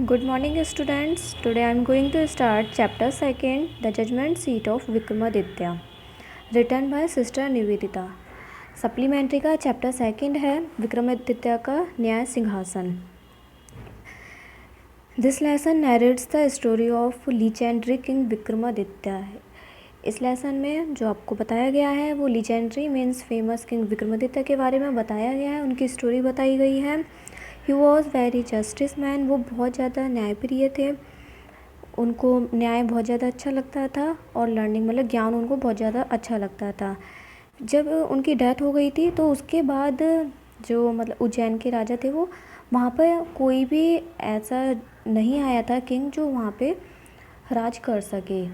Good morning, students. Today I am going to start chapter 2, The Judgment Seat of Vikramaditya, written by Sister Nivedita. Supplementary का chapter 2 है विक्रमादित्य का न्याय सिंहासन. This lesson narrates the story of legendary king Vikramaditya. इस lesson में जो आपको बताया गया है वो legendary means famous king Vikramaditya के बारे में बताया गया है, उनकी स्टोरी बताई गई है. He was very justice man. वो बहुत ज़्यादा न्यायप्रिय थे, उनको न्याय बहुत ज़्यादा अच्छा लगता था और लर्निंग मतलब ज्ञान उनको बहुत ज़्यादा अच्छा लगता था. जब उनकी डेथ हो गई थी तो उसके बाद जो मतलब उज्जैन के राजा थे वो वहाँ पर कोई भी ऐसा नहीं आया था किंग जो वहाँ पे राज कर सके.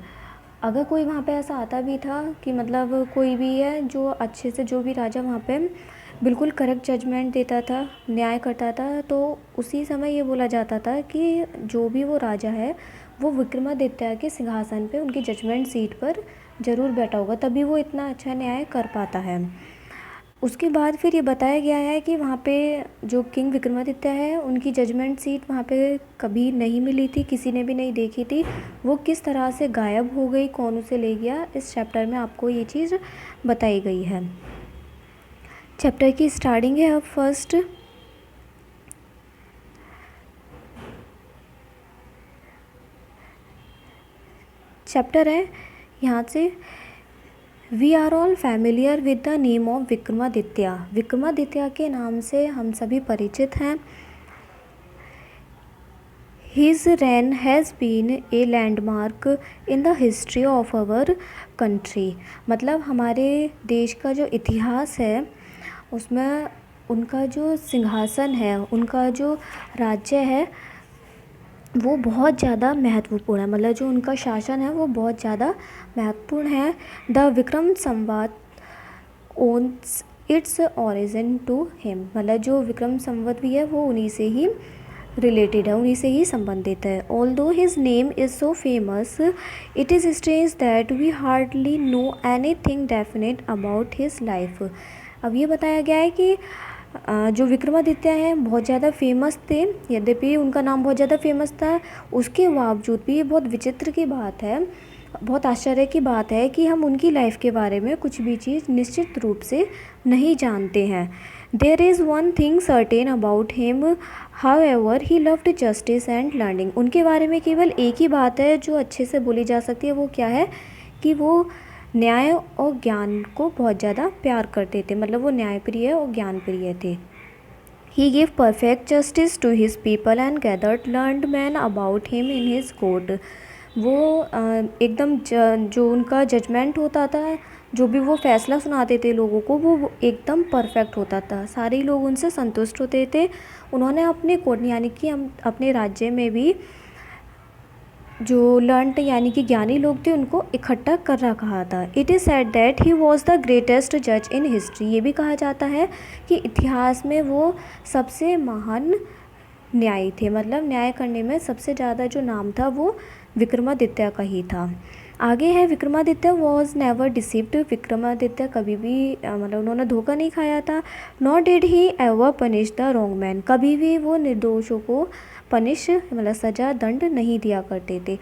अगर कोई वहाँ पे ऐसा आता भी था कि मतलब कोई भी है जो अच्छे से जो भी राजा वहाँ पे बिल्कुल करेक्ट जजमेंट देता था, न्याय करता था, तो उसी समय ये बोला जाता था कि जो भी वो राजा है वो विक्रमादित्य के सिंहासन पे उनकी जजमेंट सीट पर ज़रूर बैठा होगा, तभी वो इतना अच्छा न्याय कर पाता है. उसके बाद फिर ये बताया गया है कि वहाँ पे जो किंग विक्रमादित्य है उनकी जजमेंट सीट वहाँ पे कभी नहीं मिली थी, किसी ने भी नहीं देखी थी. वो किस तरह से गायब हो गई, कौन उसे ले गया, इस चैप्टर में आपको ये चीज़ बताई गई है. चैप्टर की स्टार्टिंग है अब फर्स्ट. चैप्टर है यहाँ से we are all familiar with the name of Vikramaditya. Vikramaditya के नाम से हम सभी परिचित हैं. His reign has been a landmark in the history of our country. मतलब हमारे देश का जो इतिहास है उसमें उनका जो सिंहासन है, उनका जो राज्य है वो बहुत ज़्यादा महत्वपूर्ण है. मतलब जो उनका शासन है वो बहुत ज़्यादा महत्वपूर्ण है. The Vikram Samvat owes its origin to him. मतलब जो विक्रम संवत भी है वो उन्हीं से ही रिलेटेड है, उन्हीं से ही संबंधित है. Although his name is so famous it is strange that we hardly know anything definite about his life. अब ये बताया गया है कि जो विक्रमादित्य हैं बहुत ज़्यादा फेमस थे, यद्यपि उनका नाम बहुत ज़्यादा फेमस था, उसके बावजूद भी ये बहुत विचित्र की बात है, बहुत आश्चर्य की बात है कि हम उनकी लाइफ के बारे में कुछ भी चीज़ निश्चित रूप से नहीं जानते हैं. There is one thing certain about him however he loved justice and learning. उनके बारे में केवल एक ही बात है जो अच्छे से बोली जा सकती है, वो क्या है कि वो न्याय और ज्ञान को बहुत ज़्यादा प्यार करते थे. मतलब वो न्यायप्रिय और ज्ञानप्रिय थे. He give perfect justice to his people and gathered learned man about him in his court. वो एकदम जो उनका जजमेंट होता था, जो भी वो फैसला सुनाते थे लोगों को, वो एकदम परफेक्ट होता था. सारे लोग उनसे संतुष्ट होते थे. उन्होंने अपने कोर्ट यानी कि अपने राज्य में भी जो लर्नड यानी कि ज्ञानी लोग थे उनको इकट्ठा कर रखा था. It is said that he was the greatest जज इन हिस्ट्री. ये भी कहा जाता है कि इतिहास में वो सबसे महान न्यायी थे. मतलब न्याय करने में सबसे ज़्यादा जो नाम था वो विक्रमादित्य का ही था. आगे है Vikramaditya was never deceived. Vikramaditya कभी भी मतलब उन्होंने धोखा नहीं खाया था. Not did he ever punish the wrong man. कभी भी वो निर्दोषों को पनिश मतलब सज़ा दंड नहीं दिया करते थे.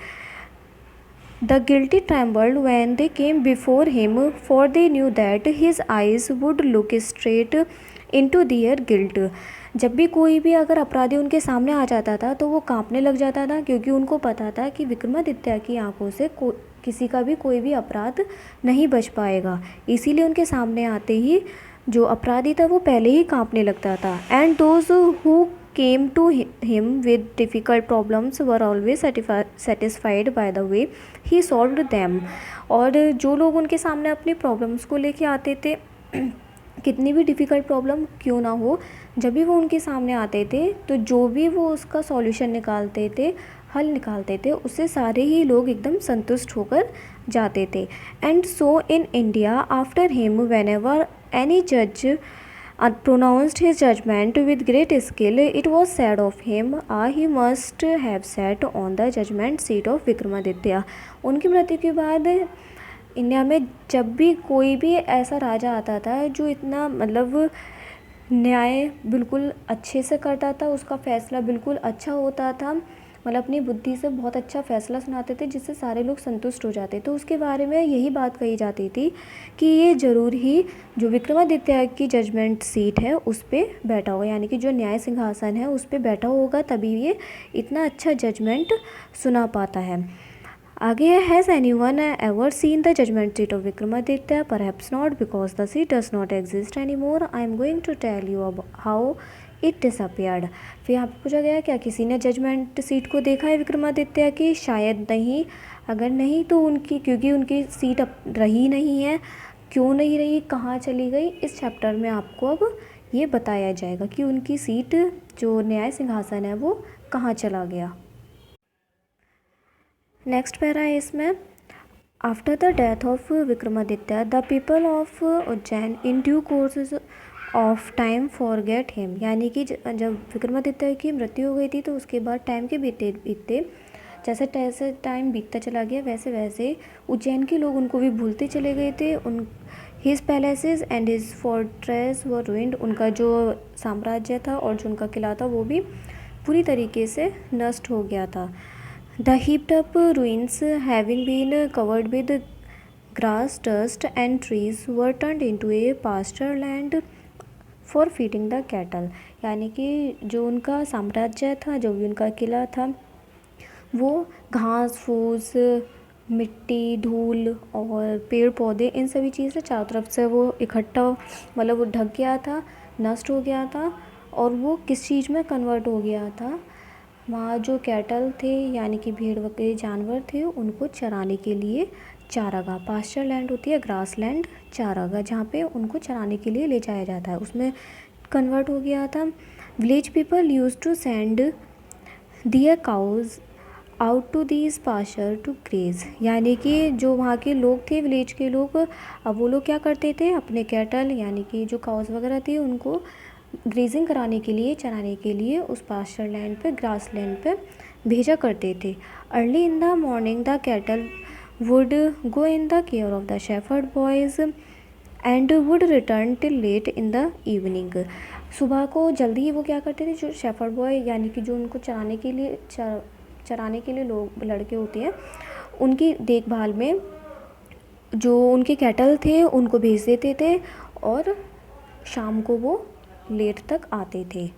The guilty trembled when they came before him for they knew that his eyes would look straight into their guilt. जब भी कोई भी अगर अपराधी उनके सामने आ जाता था तो वो कांपने लग जाता था, क्योंकि उनको पता था कि विक्रमादित्य की आंखों से किसी का भी कोई भी अपराध नहीं बच पाएगा. इसीलिए उनके सामने आते ही जो अपराधी था वो पहले ही कांपने लगता था. And those who came to him with difficult problems were always satisfied by the way he solved them. और जो लोग उनके सामने अपनी प्रॉब्लम्स को लेके आते थे, कितनी भी डिफ़िकल्ट प्रॉब्लम क्यों ना हो, जब भी वो उनके सामने आते थे तो जो भी वो उसका सॉल्यूशन निकालते थे, हल निकालते थे, उससे सारे ही लोग एकदम संतुष्ट होकर जाते थे. And so in India after him whenever any जज pronounced his judgment with great skill, it was said of him, he must have sat on the judgment seat of Vikramaditya. उनकी मृत्यु के बाद इंडिया में जब भी कोई भी ऐसा राजा आता था जो इतना मतलब न्याय बिल्कुल अच्छे से करता था, उसका फैसला बिल्कुल अच्छा होता था, मतलब अपनी बुद्धि से बहुत अच्छा फैसला सुनाते थे जिससे सारे लोग संतुष्ट हो जाते। तो उसके बारे में यही बात कही जाती थी कि ये ज़रूर ही जो विक्रमादित्य की जजमेंट सीट है उस पर बैठा होगा, यानी कि जो न्याय सिंहासन है उस पर बैठा होगा, तभी ये इतना अच्छा जजमेंट सुना पाता है। आगे है, has anyone ever seen the judgement seat of Vikramaditya? Perhaps not, because the seat does not exist any more. I am going to tell you अब हाउ इट डिसअपियर्ड। फिर यहाँ पर पूछा गया क्या किसी ने जजमेंट सीट को देखा है विक्रमादित्य की? शायद नहीं। अगर नहीं तो उनकी, क्योंकि उनकी सीट अब रही नहीं है, क्यों नहीं रही, कहाँ चली गई, इस चैप्टर में आपको अब ये बताया जाएगा कि उनकी सीट जो न्याय सिंहासन है वो कहाँ चला गया। नेक्स्ट पैरा है इसमें, after the death of Vikramaditya the people of Ujjain in due course of time forget him. यानी कि जब विक्रमादित्य की मृत्यु हो गई थी तो उसके बाद टाइम के बीतते बीतते जैसे जैसे टाइम बीतता चला गया वैसे वैसे उज्जैन के लोग उनको भी भूलते चले गए थे। उन his palaces and his fortress were ruined. उनका जो साम्राज्य था और जो उनका किला था वो भी पूरी तरीके से नष्ट हो गया था। The heaped up ruins, having been covered with grass, dust and trees, were turned into a pasture land for feeding the cattle। यानी कि जो उनका साम्राज्य था, जो भी उनका किला था, वो घास फूस, मिट्टी, धूल और पेड़ पौधे, इन सभी चीज़ से चारों तरफ से वो इकट्ठा, मतलब वो ढक गया था, नष्ट हो गया था। और वो किस चीज़ में कन्वर्ट हो गया था? वहाँ जो कैटल थे यानी कि भेड़ बकरी जानवर थे उनको चराने के लिए चारागाह, पास्चर लैंड होती है, ग्रास लैंड, चारागाह, जहाँ पे उनको चराने के लिए ले जाया जाता है, उसमें कन्वर्ट हो गया था। Village people use to send their cows out to these pasture to graze. यानी कि जो वहाँ के लोग थे, विलेज के लोग, अब वो लोग क्या करते थे, अपने कैटल यानी कि जो काउज वगैरह थे उनको ग्रेजिंग कराने के लिए, चराने के लिए उस पास्चर लैंड पे, ग्रास लैंड पे भेजा करते थे। Early in the morning the cattle would go in the care of the shepherd boys and would return till late in the evening. सुबह को जल्दी ही वो क्या करते थे, जो शेफर्ड बॉय यानी कि जो उनको चराने के लिए लोग, लड़के होते हैं, उनकी देखभाल में जो उनके कैटल थे उनको भेज देते थे और शाम को वो लेट तक आते थे।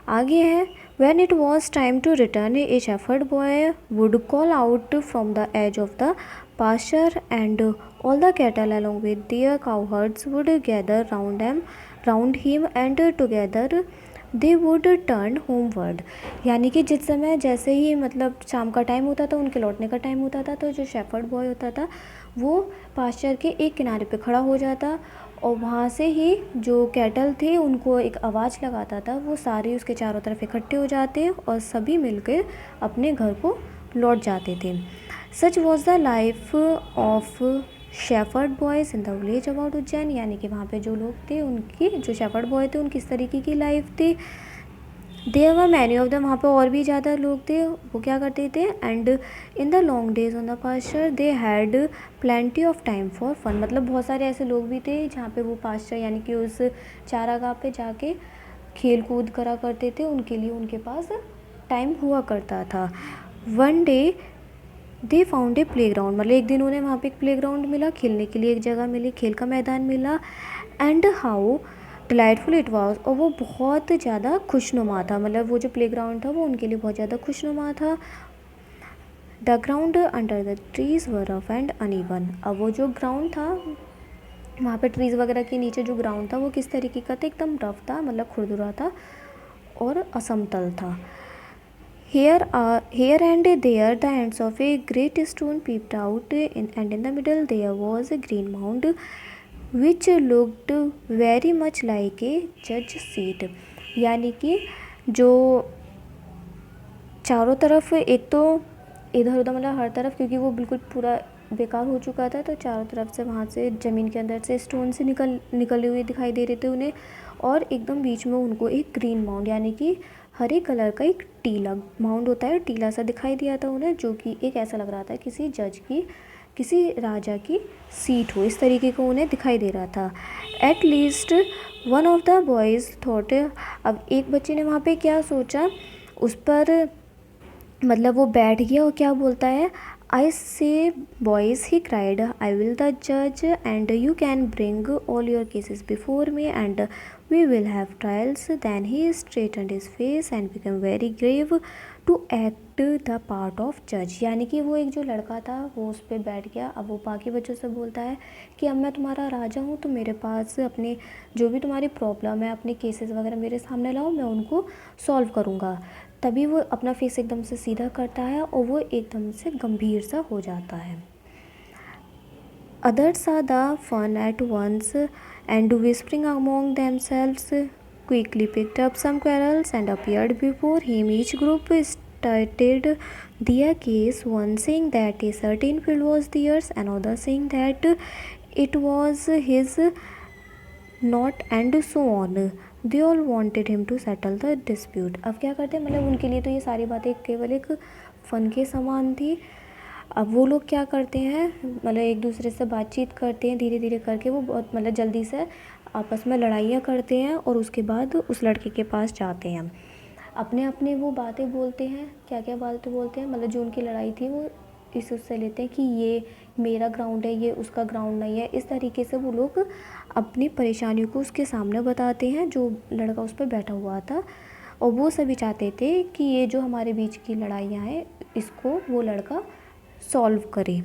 आगे है, when it was time to return a shepherd boy would call out from the edge of the pasture and all the cattle along with their cowherds would gather round him and together they would turn homeward। यानी कि जिस समय जैसे ही मतलब शाम का time होता था, उनके लौटने का टाइम होता था, तो जो शेफर्ड बॉय होता था वो पास्चर के एक किनारे पे खड़ा हो जाता और वहाँ से ही जो कैटल थे उनको एक आवाज़ लगाता था, वो सारे उसके चारों तरफ इकट्ठे हो जाते और सभी मिलकर अपने घर को लौट जाते थे। सच was the life of shepherd boys in the village about Ujjain. यानी कि वहाँ पे जो लोग थे, उनकी जो शेफर्ड बॉय थे उनकी इस तरीके की लाइफ थी। There were many of them, वहाँ पे और भी ज़्यादा लोग थे, वो क्या करते थे, and in the long days on the pasture they had plenty of time for fun. मतलब बहुत सारे ऐसे लोग भी थे जहाँ पे वो पास्चर यानी कि उस चारागाह पे जाके खेल कूद करा करते थे, उनके लिए उनके पास टाइम हुआ करता था। One day they found a play ground, मतलब एक दिन उन्हें वहाँ पे एक प्ले ग्राउंड मिला, खेलने के लिए एक जगह मिली, खेल का मैदान मिला। And how delightful it was, और वो बहुत ज़्यादा खुशनुमा था, मतलब वो जो प्लेग्राउंड था वो उनके लिए बहुत ज़्यादा खुशनुमा था। The ground under the trees were rough and uneven. अब वो जो ग्राउंड था वहाँ पे ट्रीज़ वगैरह के नीचे जो ग्राउंड था वो किस तरीके का था, एकदम रफ था, मतलब खुरदुरा था और असमतल था। Here and there the ends of a great stone peeped out, and in the middle there was a green mound which looked very much like a judge seat। यानी कि जो चारों तरफ, एक तो इधर उधर मतलब हर तरफ, क्योंकि वो बिल्कुल पूरा बेकार हो चुका था, तो चारों तरफ से वहाँ से ज़मीन के अंदर से स्टोन से निकले हुए दिखाई दे रहे थे उन्हें, और एकदम बीच में उनको एक ग्रीन माउंड यानी कि हरे कलर का एक टीला माउंड होता है, टीला सा दिखाई दिया था उन्हें, जो कि एक ऐसा लग रहा था किसी जज की, किसी राजा की सीट हो, इस तरीके को उन्हें दिखाई दे रहा था। At least one of the boys thought, अब एक बच्चे ने वहाँ पे क्या सोचा, उस पर मतलब वो बैठ गया और क्या बोलता है, आई से boys he cried, I will the जज and you can bring all your cases before me and we will have trials. Then he स्ट्रेटनड his face and become very grave to act the part of जज। यानी कि वो एक जो लड़का था वो उस पर बैठ गया। अब वो बाकी बच्चों से बोलता है कि अब मैं तुम्हारा राजा हूँ, तो मेरे पास अपने जो भी तुम्हारी प्रॉब्लम है, अपने केसेस वगैरह मेरे सामने लाओ, मैं उनको सॉल्व करूँगा। तभी वो अपना फेस एकदम से सीधा करता है और वो एकदम से गंभीर सा हो जाता है। Others saw the fun at once and whispering among themselves quickly picked up some quarrels and appeared before him. Each group stated their case, one saying that a certain field was theirs, another saying that it was his, not, and so on. They all wanted him to settle the dispute. अब क्या करते हैं, मतलब उनके लिए तो ये सारी बातें केवल एक फ़न के समान थी। अब वो लोग क्या करते हैं, मतलब एक दूसरे से बातचीत करते हैं, धीरे धीरे करके वो बहुत मतलब जल्दी से आपस में लड़ाइयाँ करते हैं और उसके बाद उस लड़के के पास जाते हैं, अपने अपने वो बातें बोलते हैं। क्या क्या बातें बोलते हैं, मतलब जो उनकी लड़ाई थी वो इस उससे लेते हैं कि ये मेरा ग्राउंड है, ये उसका ग्राउंड नहीं है। इस तरीके से वो लोग अपनी परेशानियों को उसके सामने बताते हैं, जो लड़का उस पर बैठा हुआ था। और वो सभी चाहते थे कि ये जो हमारे बीच की लड़ाइयाँ हैं इसको वो लड़का सॉल्व करे।